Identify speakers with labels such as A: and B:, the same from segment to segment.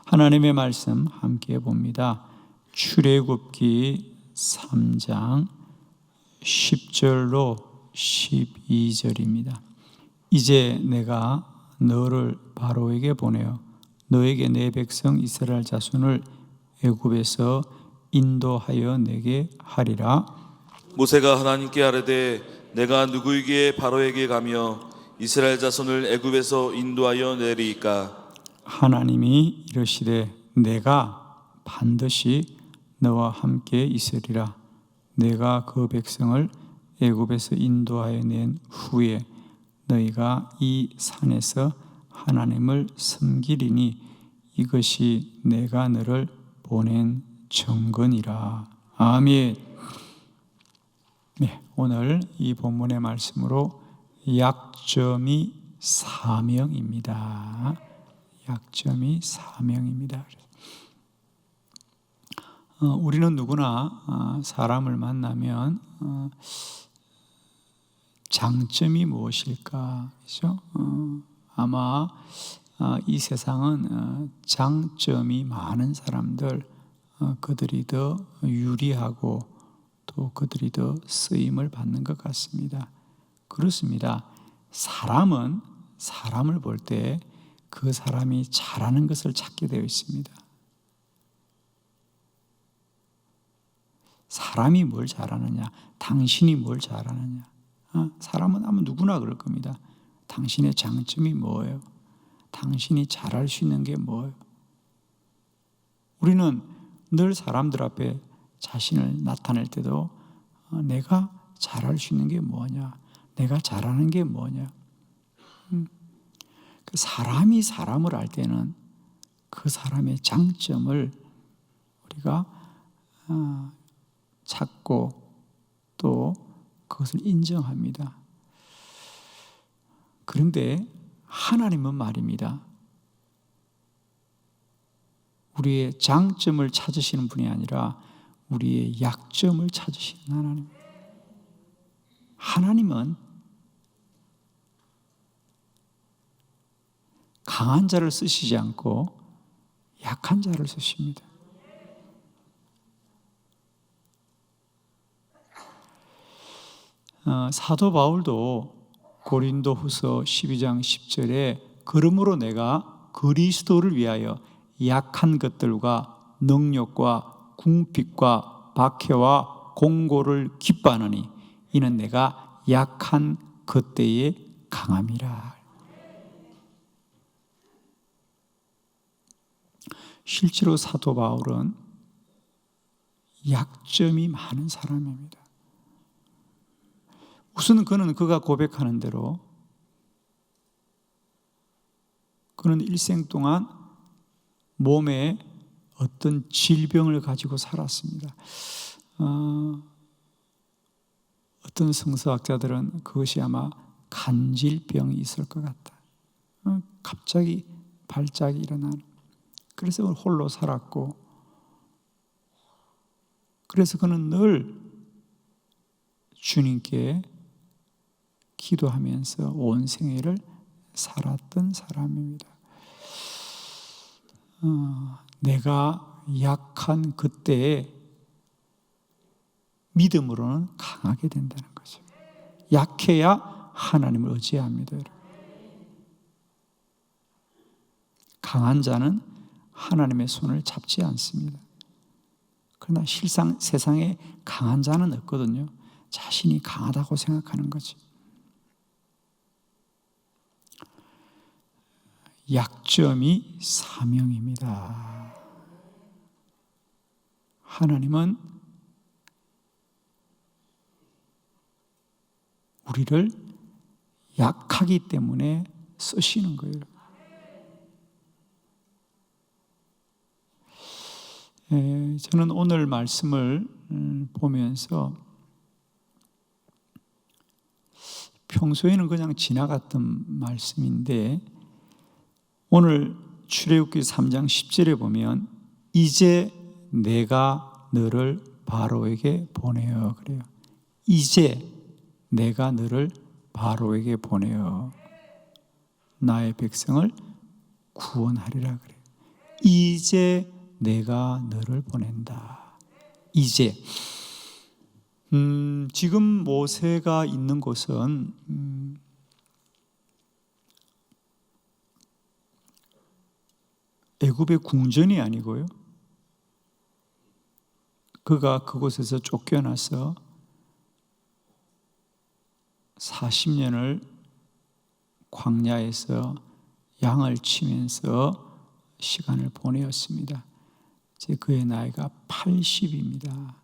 A: 하나님의 말씀 함께 봅니다. 출애굽기 3장 10절로 12절입니다. 이제 내가 너를 바로에게 보내어 너에게 내 백성 이스라엘 자손을 애굽에서 인도하여 내게 하리라.
B: 모세가 하나님께 아뢰되 내가 누구에게 바로에게 가며 이스라엘 자손을 애굽에서 인도하여 내리이까?
A: 하나님이 이르시되 내가 반드시 너와 함께 있으리라. 내가 그 백성을 애굽에서 인도하여 낸 후에 너희가 이 산에서 하나님을 섬기리니 이것이 내가 너를 보낸 증거니라. 아멘. 네, 오늘 이 본문의 말씀으로 약점이 사명입니다. 약점이 사명입니다. 우리는 누구나 사람을 만나면 장점이 무엇일까? 그렇죠? 아마 이 세상은 장점이 많은 사람들, 그들이 더 유리하고 또 그들이 더 쓰임을 받는 것 같습니다. 그렇습니다. 사람은 사람을 볼 때 그 사람이 잘하는 것을 찾게 되어 있습니다. 사람이 뭘 잘하느냐, 당신이 뭘 잘하느냐. 사람은 아마 누구나 그럴 겁니다. 당신의 장점이 뭐예요? 당신이 잘할 수 있는 게 뭐예요? 우리는 늘 사람들 앞에 자신을 나타낼 때도 내가 잘할 수 있는 게 뭐냐, 내가 잘하는 게 뭐냐. 사람이 사람을 알 때는 그 사람의 장점을 우리가 찾고 또 그것을 인정합니다. 그런데 하나님은 말입니다. 우리의 장점을 찾으시는 분이 아니라 우리의 약점을 찾으시는 하나님. 하나님은 강한 자를 쓰시지 않고 약한 자를 쓰십니다. 사도 바울도 고린도후서 12장 10절에 그러므로 내가 그리스도를 위하여 약한 것들과 능력과 궁핍과 박해와 공고를 기뻐하노니 이는 내가 약한 그때에 강함이라. 실제로 사도 바울은 약점이 많은 사람입니다. 우선 그가 고백하는 대로 그는 일생 동안 몸에 어떤 질병을 가지고 살았습니다. 어떤 성서학자들은 그것이 아마 간질병이 있을 것 같다. 갑자기 발작이 일어나는. 그래서 홀로 살았고, 그래서 그는 늘 주님께 기도하면서 온 생애를 살았던 사람입니다. 내가 약한 그때에 믿음으로는 강하게 된다는 거죠. 약해야 하나님을 의지합니다. 강한 자는 하나님의 손을 잡지 않습니다. 그러나 실상 세상에 강한 자는 없거든요. 자신이 강하다고 생각하는 거지. 약점이 사명입니다. 하나님은 우리를 약하기 때문에 쓰시는 거예요. 저는 오늘 말씀을 보면서 평소에는 그냥 지나갔던 말씀인데 오늘 출애굽기 3장 10절에 보면 이제 내가 너를 바로에게 보내어 그래요. 이제 내가 너를 바로에게 보내어 나의 백성을 구원하리라 그래요. 이제 내가 너를 보낸다. 이제. 지금 모세가 있는 곳은 애굽의 궁전이 아니고요. 그가 그곳에서 쫓겨나서 40년을 광야에서 양을 치면서 시간을 보내었습니다. 이제 그의 나이가 80입니다.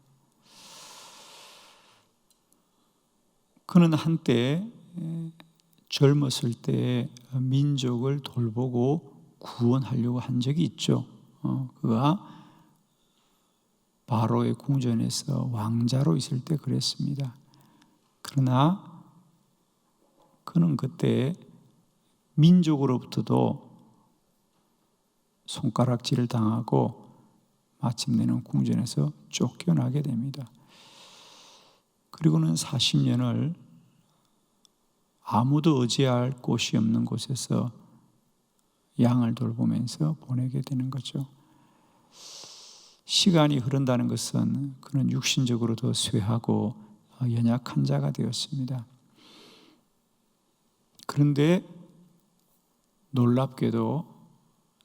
A: 그는 한때 젊었을 때 민족을 돌보고 구원하려고 한 적이 있죠. 그가 바로의 궁전에서 왕자로 있을 때 그랬습니다. 그러나 그는 그때 민족으로부터도 손가락질을 당하고 마침내는 궁전에서 쫓겨나게 됩니다. 그리고는 40년을 아무도 의지할 곳이 없는 곳에서 양을 돌보면서 보내게 되는 거죠. 시간이 흐른다는 것은 그는 육신적으로도 쇠하고 연약한 자가 되었습니다. 그런데 놀랍게도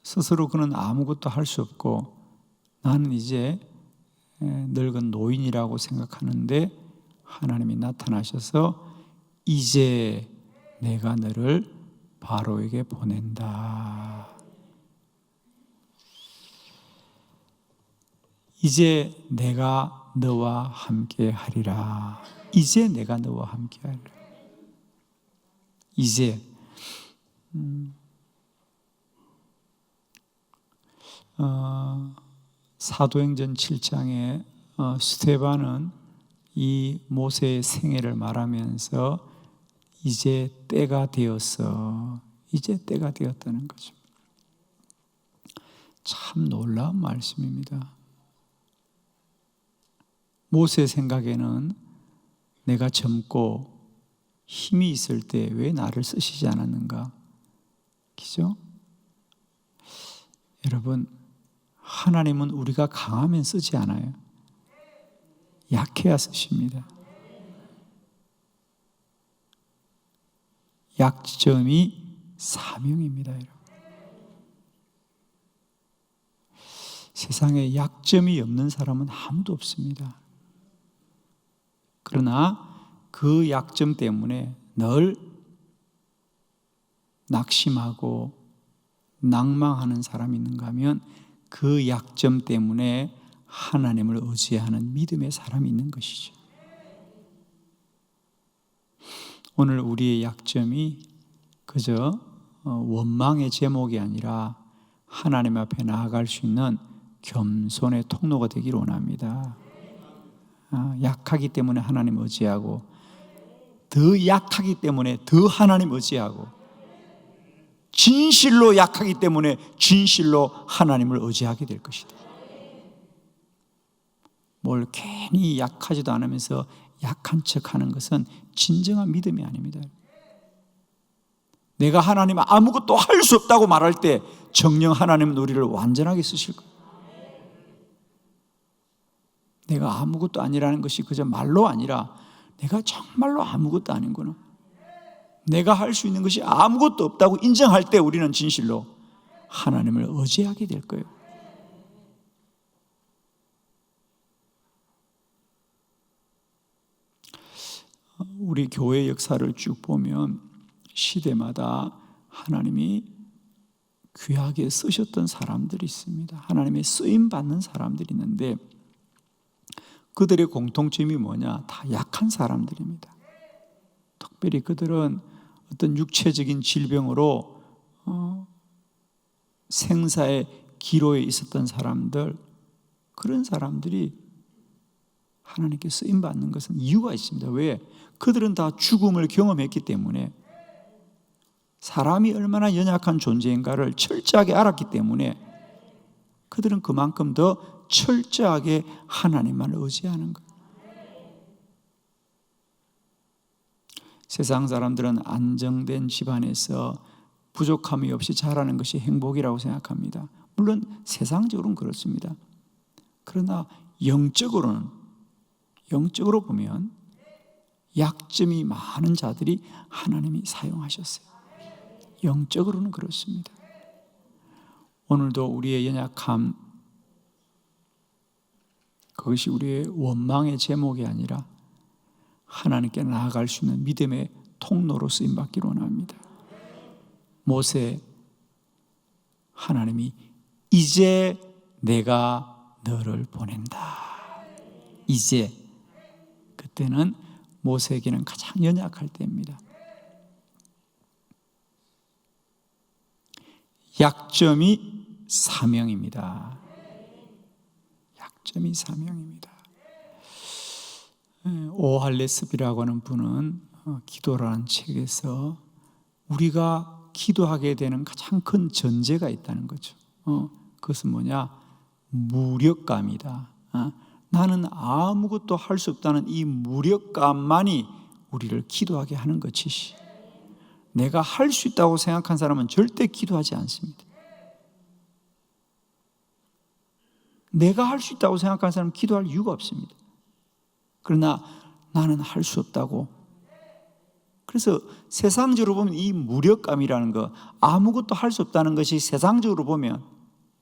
A: 스스로 그는 아무것도 할 수 없고 나는 이제 늙은 노인이라고 생각하는데 하나님이 나타나셔서 이제 내가 너를 바로에게 보낸다. 이제 내가 너와 함께 하리라. 이제 내가 너와 함께 하리라. 이제 사도행전 7장에 스데반은 이 모세의 생애를 말하면서 이제 때가 되었어. 이제 때가 되었다는 거죠. 참 놀라운 말씀입니다. 모세 생각에는 내가 젊고 힘이 있을 때 왜 나를 쓰시지 않았는가? 그죠? 여러분, 하나님은 우리가 강하면 쓰지 않아요. 약해야 쓰십니다. 약점이 사명입니다, 여러분. 세상에 약점이 없는 사람은 아무도 없습니다. 그러나 그 약점 때문에 늘 낙심하고 낭망하는 사람이 있는가 하면 그 약점 때문에 하나님을 의지하는 믿음의 사람이 있는 것이죠. 오늘 우리의 약점이 그저 원망의 제목이 아니라 하나님 앞에 나아갈 수 있는 겸손의 통로가 되기를 원합니다. 약하기 때문에 하나님 의지하고 더 약하기 때문에 더 하나님 의지하고 진실로 약하기 때문에 진실로 하나님을 의지하게 될 것이다. 뭘 괜히 약하지도 않으면서 약한 척하는 것은 진정한 믿음이 아닙니다. 내가 하나님 아무것도 할 수 없다고 말할 때 정녕 하나님은 우리를 완전하게 쓰실 거예요. 내가 아무것도 아니라는 것이 그저 말로 아니라 내가 정말로 아무것도 아닌구나. 내가 할 수 있는 것이 아무것도 없다고 인정할 때 우리는 진실로 하나님을 의지하게 될 거예요. 우리 교회 역사를 쭉 보면 시대마다 하나님이 귀하게 쓰셨던 사람들이 있습니다. 하나님의 쓰임받는 사람들이 있는데 그들의 공통점이 뭐냐? 다 약한 사람들입니다. 특별히 그들은 어떤 육체적인 질병으로 생사의 기로에 있었던 사람들, 그런 사람들이 하나님께 쓰임받는 것은 이유가 있습니다. 왜? 그들은 다 죽음을 경험했기 때문에 사람이 얼마나 연약한 존재인가를 철저하게 알았기 때문에 그들은 그만큼 더 철저하게 하나님만 의지하는 거예요. 세상 사람들은 안정된 집안에서 부족함이 없이 자라는 것이 행복이라고 생각합니다. 물론 세상적으로는 그렇습니다. 그러나 영적으로 보면 약점이 많은 자들이 하나님이 사용하셨어요. 영적으로는 그렇습니다. 오늘도 우리의 연약함, 그것이 우리의 원망의 제목이 아니라 하나님께 나아갈 수 있는 믿음의 통로로 쓰임받기를 원합니다. 모세, 하나님이 이제 내가 너를 보낸다. 이제, 그때는 모세에게는 가장 연약할 때입니다. 약점이 사명입니다. 약점이 사명입니다. 오할레스비라고 하는 분은 기도라는 책에서 우리가 기도하게 되는 가장 큰 전제가 있다는 거죠. 그것은 뭐냐? 무력감이다. 나는 아무것도 할 수 없다는 이 무력감만이 우리를 기도하게 하는 것이지, 내가 할 수 있다고 생각한 사람은 절대 기도하지 않습니다. 내가 할 수 있다고 생각하는 사람은 기도할 이유가 없습니다. 그러나 나는 할 수 없다고. 그래서 세상적으로 보면 이 무력감이라는 거, 아무것도 할 수 없다는 것이 세상적으로 보면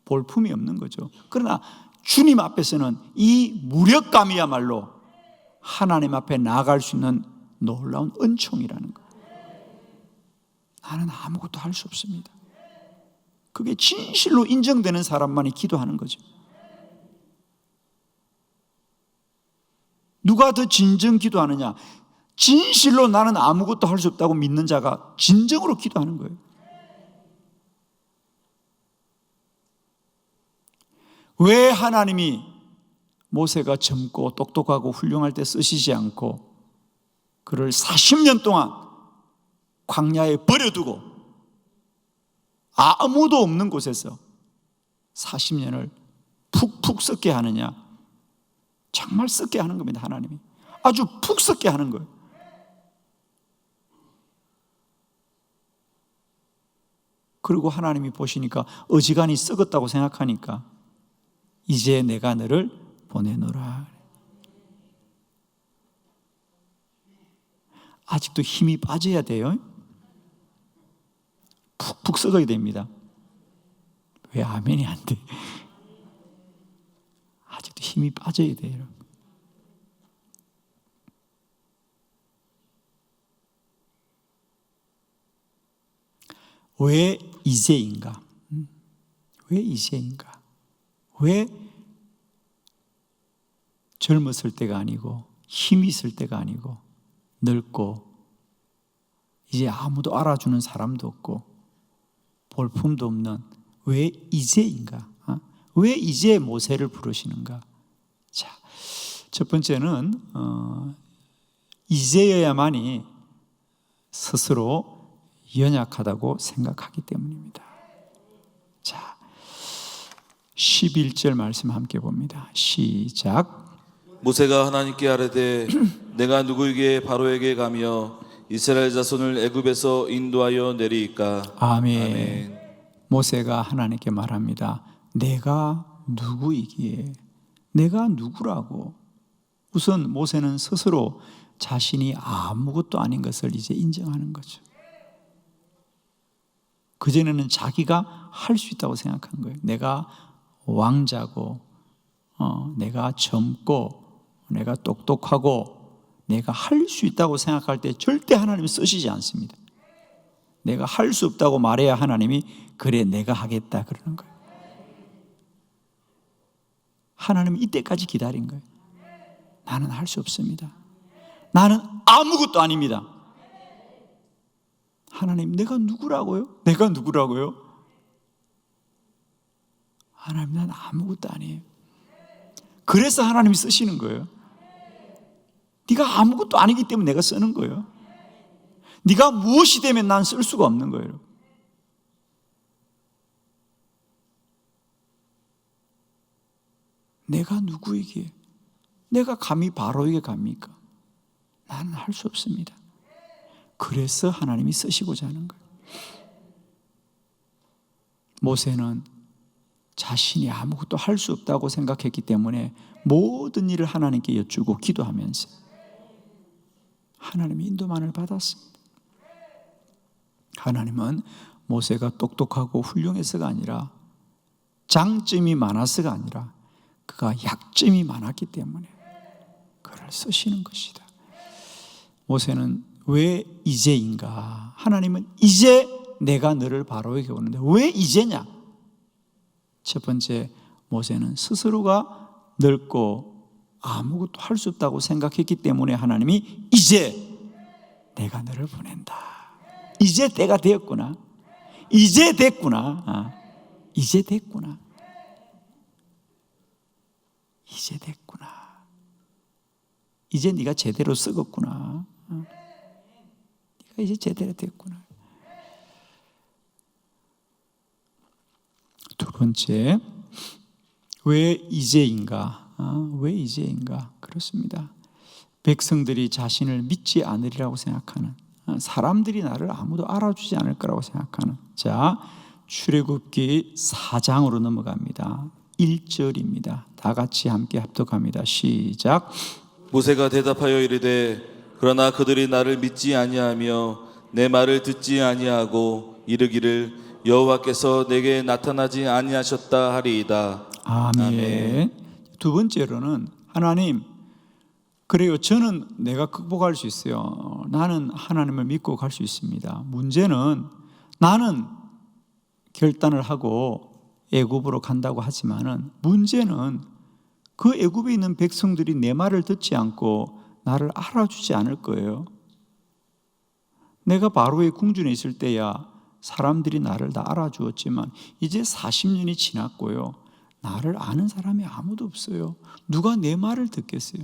A: 볼품이 없는 거죠. 그러나 주님 앞에서는 이 무력감이야말로 하나님 앞에 나아갈 수 있는 놀라운 은총이라는 거. 나는 아무것도 할 수 없습니다. 그게 진실로 인정되는 사람만이 기도하는 거죠. 누가 더 진정 기도하느냐? 진실로 나는 아무것도 할 수 없다고 믿는 자가 진정으로 기도하는 거예요. 왜 하나님이 모세가 젊고 똑똑하고 훌륭할 때 쓰시지 않고 그를 40년 동안 광야에 버려두고 아무도 없는 곳에서 40년을 푹푹 썩게 하느냐? 정말 썩게 하는 겁니다. 하나님이 아주 푹 썩게 하는 거예요. 그리고 하나님이 보시니까 어지간히 썩었다고 생각하니까 이제 내가 너를 보내노라. 아직도 힘이 빠져야 돼요. 푹푹 썩어야 됩니다. 왜 아멘이 안 돼? 아직도 힘이 빠져야 돼요. 왜 이제인가? 왜 이제인가? 왜 젊었을 때가 아니고 힘이 있을 때가 아니고 늙고 이제 아무도 알아주는 사람도 없고 볼품도 없는 왜 이제인가? 왜 이제 모세를 부르시는가? 자, 첫 번째는 이제여야만이 스스로 연약하다고 생각하기 때문입니다. 자, 11절 말씀 함께 봅니다. 시작.
B: 모세가 하나님께 아뢰되 내가 누구에게 바로에게 가며 이스라엘 자손을 애굽에서 인도하여 내리이까.
A: 아멘.
B: 아멘.
A: 모세가 하나님께 말합니다. 내가 누구이기에? 내가 누구라고? 우선 모세는 스스로 자신이 아무것도 아닌 것을 이제 인정하는 거죠. 그전에는 자기가 할 수 있다고 생각한 거예요. 내가 왕자고, 내가 젊고, 내가 똑똑하고, 내가 할 수 있다고 생각할 때 절대 하나님이 쓰시지 않습니다. 내가 할 수 없다고 말해야 하나님이 그래 내가 하겠다 그러는 거예요. 하나님은 이때까지 기다린 거예요. 나는 할 수 없습니다. 나는 아무것도 아닙니다. 하나님, 내가 누구라고요? 내가 누구라고요? 하나님, 난 아무것도 아니에요. 그래서 하나님이 쓰시는 거예요. 네가 아무것도 아니기 때문에 내가 쓰는 거예요. 네가 무엇이 되면 난 쓸 수가 없는 거예요. 내가 누구이기에? 내가 감히 바로에게 갑니까? 나는 할 수 없습니다. 그래서 하나님이 쓰시고자 하는 거예요. 모세는 자신이 아무것도 할 수 없다고 생각했기 때문에 모든 일을 하나님께 여쭈고 기도하면서 하나님의 인도만을 받았습니다. 하나님은 모세가 똑똑하고 훌륭해서가 아니라 장점이 많아서가 아니라 그가 약점이 많았기 때문에 그를 쓰시는 것이다. 모세는 왜 이제인가? 하나님은 이제 내가 너를 바로에게 오는데 왜 이제냐? 첫 번째, 모세는 스스로가 늙고 아무것도 할 수 없다고 생각했기 때문에 하나님이 이제 내가 너를 보낸다. 이제 때가 되었구나. 이제 됐구나. 이제 됐구나. 이제 됐구나. 이제 네가 제대로 썩었구나. 네가 이제 제대로 됐구나. 두 번째, 왜 이제인가? 왜 이제인가? 그렇습니다. 백성들이 자신을 믿지 않으리라고 생각하는, 사람들이 나를 아무도 알아주지 않을 거라고 생각하는. 자, 출애굽기 4장으로 넘어갑니다. 1절입니다. 다 같이 함께 합독합니다. 시작.
B: 모세가 대답하여 이르되 그러나 그들이 나를 믿지 아니하며 내 말을 듣지 아니하고 이르기를 여호와께서 내게 나타나지 아니하셨다 하리이다.
A: 아멘. 두 번째로는 하나님, 그래요. 저는 내가 극복할 수 있어요. 나는 하나님을 믿고 갈 수 있습니다. 문제는 나는 결단을 하고 애굽으로 간다고 하지만은 문제는 그 애굽에 있는 백성들이 내 말을 듣지 않고 나를 알아주지 않을 거예요. 내가 바로의 궁전에 있을 때야 사람들이 나를 다 알아주었지만 이제 40년이 지났고요. 나를 아는 사람이 아무도 없어요. 누가 내 말을 듣겠어요?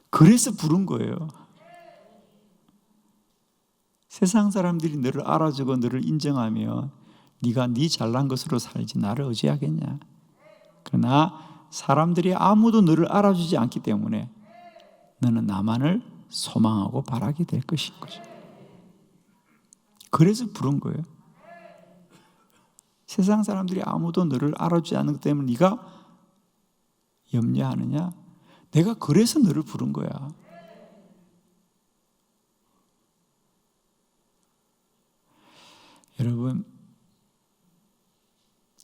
A: 그래서 부른 거예요. 세상 사람들이 너를 알아주고 너를 인정하면 네가 네 잘난 것으로 살지 나를 의지하겠냐? 그러나 사람들이 아무도 너를 알아주지 않기 때문에 너는 나만을 소망하고 바라게 될 것인 거죠. 그래서 부른 거예요. 세상 사람들이 아무도 너를 알아주지 않는 것 때문에 네가 염려하느냐? 내가 그래서 너를 부른 거야. 여러분,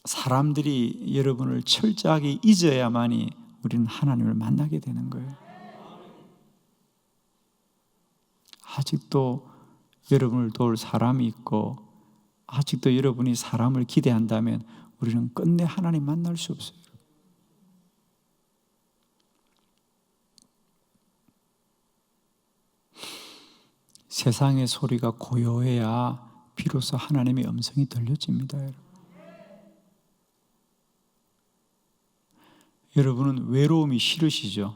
A: 사람들이 여러분을 철저하게 잊어야만이 우리는 하나님을 만나게 되는 거예요. 아직도 여러분을 도울 사람이 있고 아직도 여러분이 사람을 기대한다면 우리는 끝내 하나님 만날 수 없어요. 세상의 소리가 고요해야 비로소 하나님의 음성이 들려집니다. 여러분은 외로움이 싫으시죠?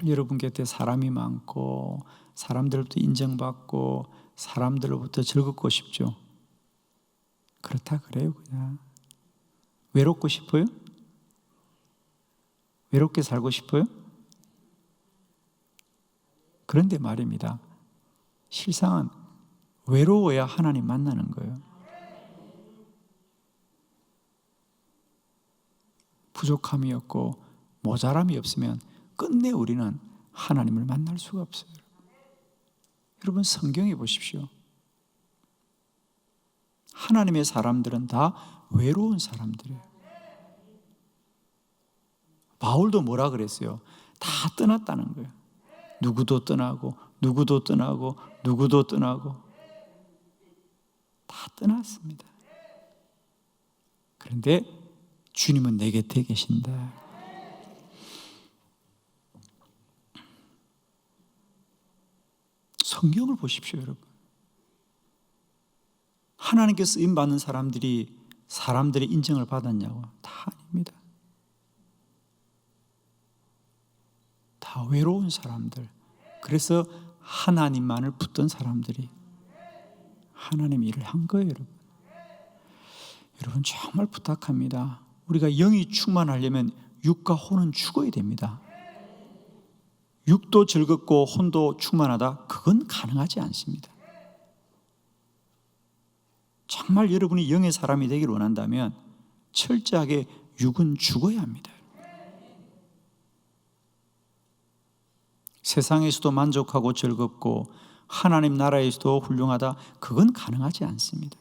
A: 늘 여러분 곁에 사람이 많고 사람들로부터 인정받고 사람들로부터 즐겁고 싶죠? 그렇다 그래요. 그냥 외롭고 싶어요? 외롭게 살고 싶어요? 그런데 말입니다. 실상은 외로워야 하나님 만나는 거예요. 부족함이 없고 모자람이 없으면 끝내 우리는 하나님을 만날 수가 없어요. 여러분 성경에 보십시오. 하나님의 사람들은 다 외로운 사람들이에요. 바울도 뭐라 그랬어요? 다 떠났다는 거예요. 누구도 떠나고 누구도 떠나고 누구도 떠나고 다 떠났습니다. 그런데 주님은 내 곁에 계신다. 성경을 보십시오, 여러분. 하나님께 쓰임받는 사람들이 사람들의 인정을 받았냐고? 다 아닙니다. 다 외로운 사람들. 그래서 하나님만을 붙던 사람들이 하나님 일을 한 거예요, 여러분. 여러분 정말 부탁합니다. 우리가 영이 충만하려면 육과 혼은 죽어야 됩니다. 육도 즐겁고 혼도 충만하다? 그건 가능하지 않습니다. 정말 여러분이 영의 사람이 되기를 원한다면 철저하게 육은 죽어야 합니다. 세상에서도 만족하고 즐겁고 하나님 나라에서도 훌륭하다, 그건 가능하지 않습니다.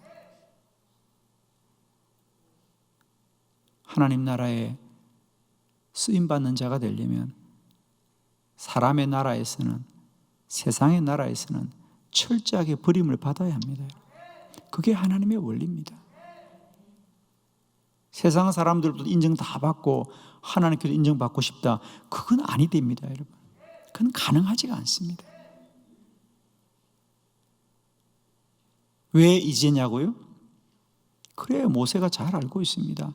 A: 하나님 나라에 쓰임받는 자가 되려면 사람의 나라에서는, 세상의 나라에서는 철저하게 버림을 받아야 합니다. 그게 하나님의 원리입니다. 세상 사람들도 인정 다 받고 하나님께서 인정받고 싶다, 그건 아니 됩니다, 여러분. 그건 가능하지가 않습니다. 왜 이제냐고요? 그래요, 모세가 잘 알고 있습니다.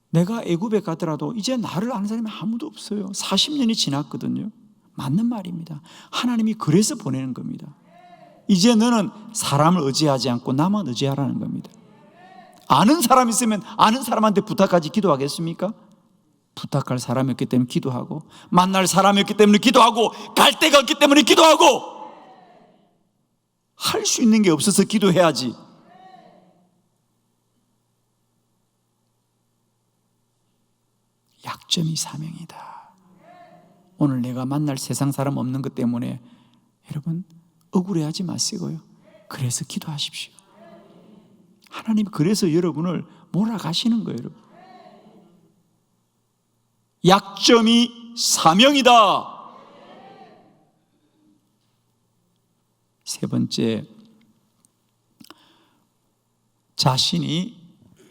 A: 내가 애굽에 가더라도 이제 나를 아는 사람이 아무도 없어요. 40년이 지났거든요. 맞는 말입니다. 하나님이 그래서 보내는 겁니다. 이제 너는 사람을 의지하지 않고 나만 의지하라는 겁니다. 아는 사람 있으면 아는 사람한테 부탁하지 기도하겠습니까? 부탁할 사람이 없기 때문에 기도하고, 만날 사람이 없기 때문에 기도하고, 갈 데가 없기 때문에 기도하고, 할 수 있는 게 없어서 기도해야지. 약점이 사명이다. 오늘 내가 만날 세상 사람 없는 것 때문에 여러분 억울해하지 마시고요. 그래서 기도하십시오. 하나님이 그래서 여러분을 몰아가시는 거예요, 여러분. 약점이 사명이다. 세 번째, 자신이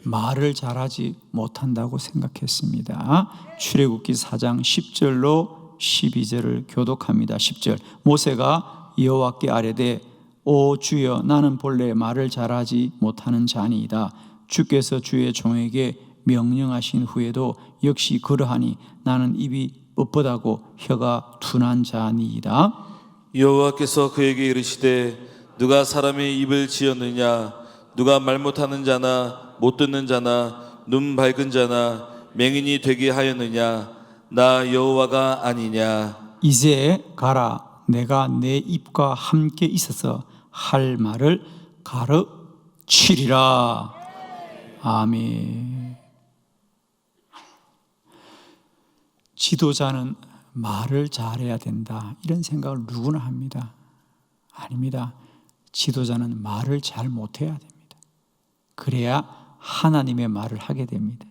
A: 말을 잘하지 못한다고 생각했습니다. 출애굽기 4장 10절로 12절을 교독합니다. 10절, 모세가 여호와께 아뢰되 오 주여, 나는 본래 말을 잘하지 못하는 자니이다. 주께서 주의 종에게 명령하신 후에도 역시 그러하니 나는 입이 뻣뻣하고 혀가 둔한 자니이다.
B: 여호와께서 그에게 이르시되 누가 사람의 입을 지었느냐? 누가 말 못하는 자나 못 듣는 자나 눈 밝은 자나 맹인이 되게 하였느냐? 나 여호와가 아니냐?
A: 이제 가라. 내가 내 입과 함께 있어서 할 말을 가르치리라. 아멘. 지도자는 말을 잘해야 된다, 이런 생각을 누구나 합니다. 아닙니다. 지도자는 말을 잘 못해야 됩니다. 그래야 하나님의 말을 하게 됩니다.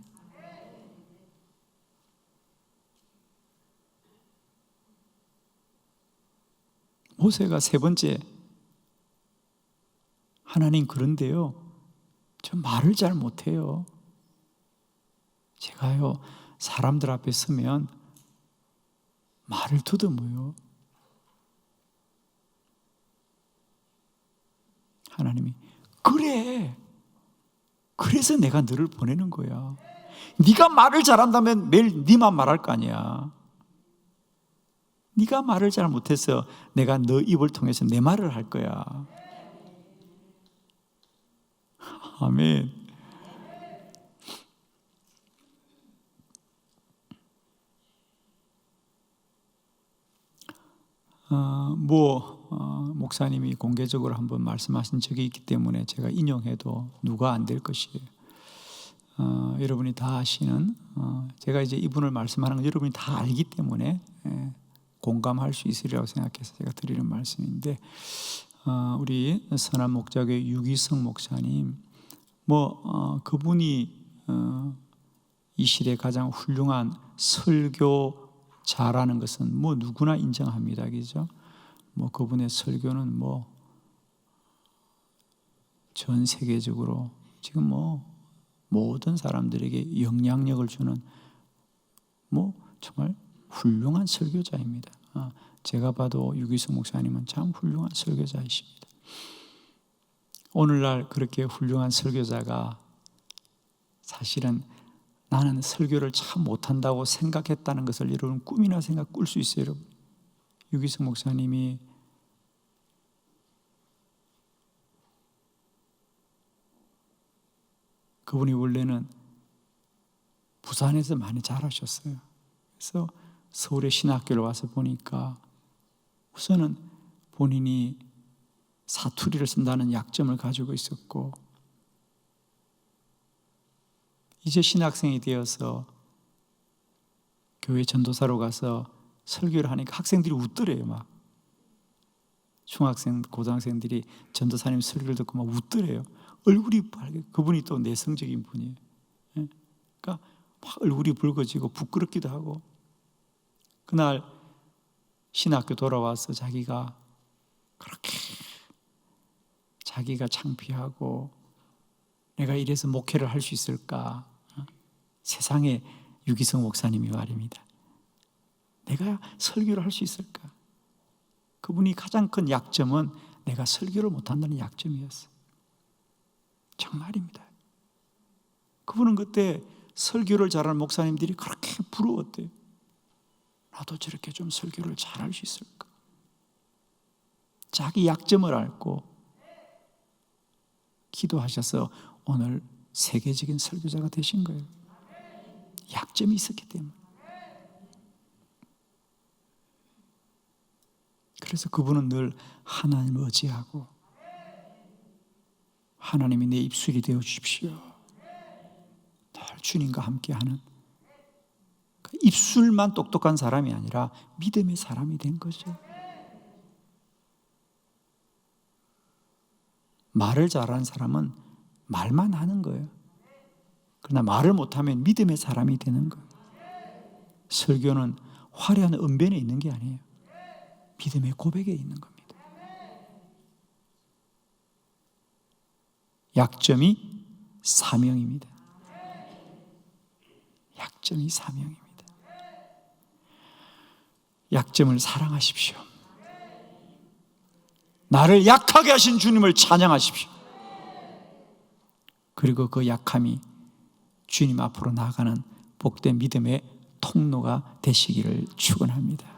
A: 모세가 세 번째, 하나님 그런데요, 저 말을 잘 못해요. 제가요 사람들 앞에 서면 말을 더듬어요. 하나님이 그래, 그래서 내가 너를 보내는 거야. 네가 말을 잘한다면 매일 네만 말할 거 아니야. 네가 말을 잘 못해서 내가 너 입을 통해서 내 말을 할 거야. 아멘. 목사님이 공개적으로 한번 말씀하신 적이 있기 때문에 제가 인용해도 누가 안 될 것이에요. 여러분이 다 아시는, 제가 이제 이분을 말씀하는 건 여러분이 다 알기 때문에 공감할 수 있으리라고 생각해서 제가 드리는 말씀인데, 우리 선한 목자교회 유기성 목사님, 그분이 이 시대에 가장 훌륭한 설교자라는 것은 누구나 인정합니다, 그죠? 그분의 설교는 전 세계적으로 지금 모든 사람들에게 영향력을 주는 정말 훌륭한 설교자입니다. 제가 봐도 유기성 목사님은 참 훌륭한 설교자이십니다. 오늘날 그렇게 훌륭한 설교자가 사실은 나는 설교를 참 못한다고 생각했다는 것을 여러분 꿈이나 꿀 수 있어요, 여러분. 유기성 목사님이 그분이 원래는 부산에서 많이 자라셨어요. 그래서 서울의 신학교를 와서 보니까 우선은 본인이 사투리를 쓴다는 약점을 가지고 있었고, 이제 신학생이 되어서 교회 전도사로 가서 설교를 하니까 학생들이 웃더래요. 막 중학생, 고등학생들이 전도사님 설교를 듣고 막 웃더래요. 얼굴이 빨개. 그분이 또 내성적인 분이에요. 그러니까 막 얼굴이 붉어지고 부끄럽기도 하고. 그날 신학교 돌아와서 자기가 그렇게 자기가 창피하고 내가 이래서 목회를 할 수 있을까? 세상에 유기성 목사님이 말입니다. 내가 설교를 할 수 있을까? 그분이 가장 큰 약점은 내가 설교를 못한다는 약점이었어요. 정말입니다. 그분은 그때 설교를 잘하는 목사님들이 그렇게 부러웠대요. 나도 저렇게 좀 설교를 잘할 수 있을까? 자기 약점을 알고 기도하셔서 오늘 세계적인 설교자가 되신 거예요. 약점이 있었기 때문에. 그래서 그분은 늘 하나님을 의지하고 하나님이 내 입술이 되어 주십시오. 늘 주님과 함께하는 입술만 똑똑한 사람이 아니라 믿음의 사람이 된 거죠. 말을 잘하는 사람은 말만 하는 거예요. 그러나 말을 못하면 믿음의 사람이 되는 거예요. 설교는 화려한 언변에 있는 게 아니에요. 믿음의 고백에 있는 겁니다. 약점이 사명입니다. 약점이 사명입니다. 약점을 사랑하십시오. 나를 약하게 하신 주님을 찬양하십시오. 그리고 그 약함이 주님 앞으로 나아가는 복된 믿음의 통로가 되시기를 축원합니다.